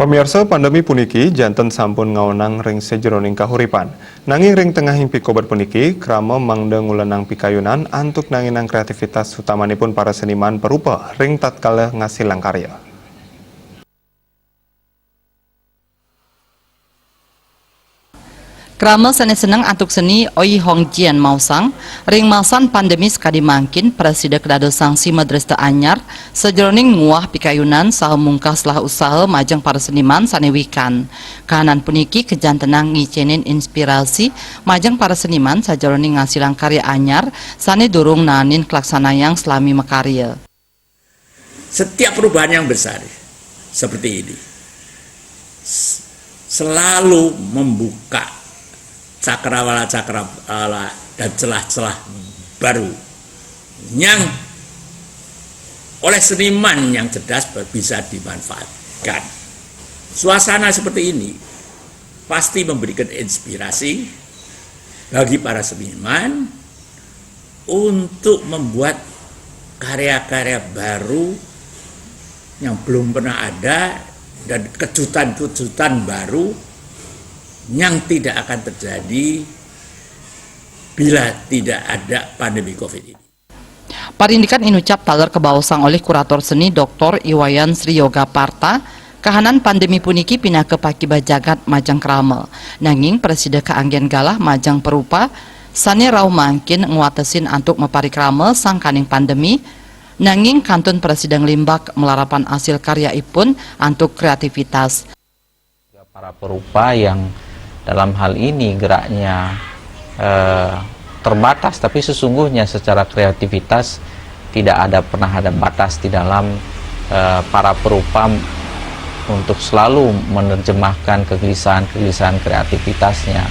Pamirsa pandemi puniki janten sampun ngawenang ring sejeroning kahuripan. Nanging ring tengahing pikobat puniki krama mangda ngulenang pikayunan antuk nanginang kreativitas utamanipun para seniman perupa ring tatkala ngasilang karya. Krama seneng antuk seni Oi Hong Jian Mausang, ring masan pandemi sekadi mangkin presida kedado sangsi Madrasah Anyar, sejeroning nguah pikayunan saha mungkas lah usaha majang para seniman sanewikan. Kahanan puniki kejantenang ngicenin inspirasi majang para seniman sajeroning ngasilang karya anyar, sane durung nanin kelaksanayang selami makarya. Setiap perubahan yang besar seperti ini selalu membuka cakrawala dan celah-celah baru yang oleh seniman yang cerdas bisa dimanfaatkan. Suasana seperti ini pasti memberikan inspirasi bagi para seniman untuk membuat karya-karya baru yang belum pernah ada dan kejutan-kejutan baru yang tidak akan terjadi bila tidak ada pandemi COVID ini. Parindikan inucap taler kebausang oleh kurator seni Dr. Iwayan Sri Yoga Parta, kahanan pandemi puniki pindah ke Pakiba Jagat majang krama. Nanging presida keanggen galah majang perupa, sane rau mangkin nguatesin antuk maparikrama sangkaning pandemi, nanging kantun presiden limbak melarapan hasil karya ipun antuk kreativitas. Para perupa yang dalam hal ini geraknya terbatas, tapi sesungguhnya secara kreativitas tidak pernah ada batas di dalam para perupa untuk selalu menerjemahkan kegelisahan kreativitasnya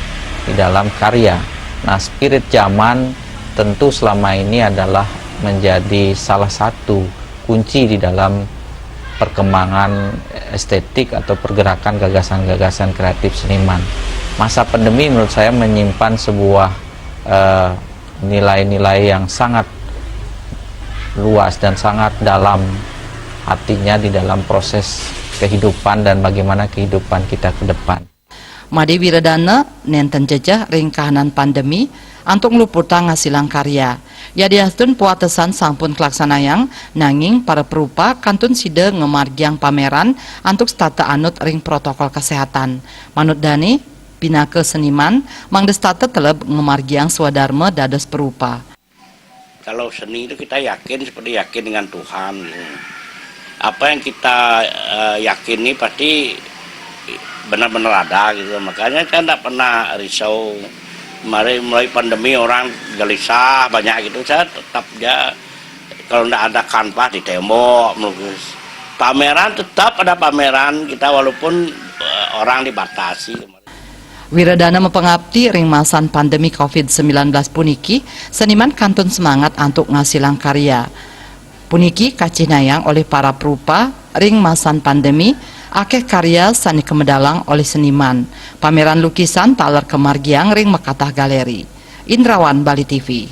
di dalam karya. Nah, spirit zaman tentu selama ini adalah menjadi salah satu kunci di dalam perkembangan estetik atau pergerakan gagasan-gagasan kreatif seniman. Masa pandemi menurut saya menyimpan sebuah nilai-nilai yang sangat luas dan sangat dalam artinya di dalam proses kehidupan dan bagaimana kehidupan kita ke depan. Made Wiradana nenten jejah ring kahanan pandemi antuk ngluputa ngasilang karya. Ya diastun puatesan sampun kelaksanayang nanging para perupa kantun sida ngemargiang pameran antuk stata anut ring protokol kesehatan. Manut Dani pinake seniman mangdestata teleb ngemargiang swadharma dados perupa. Kalau seni itu kita yakin seperti yakin dengan Tuhan. Apa yang kita yakini pasti benar-benar ada gitu. Makanya saya tidak pernah risau. Mulai pandemi orang gelisah banyak gitu, saya tetap kalau tidak ada kanvas di tembok melukis. Pameran tetap ada pameran kita walaupun orang dibatasi. Wiradana mempengabdi ring masan pandemi COVID-19 puniki, seniman kantun semangat antuk ngasilang karya. Puniki kacinayang oleh para perupa ring masan pandemi, akeh karya sani kemedalang oleh seniman. Pameran lukisan taler kemargiang ring Mekatah Galeri. Indrawan, Bali TV.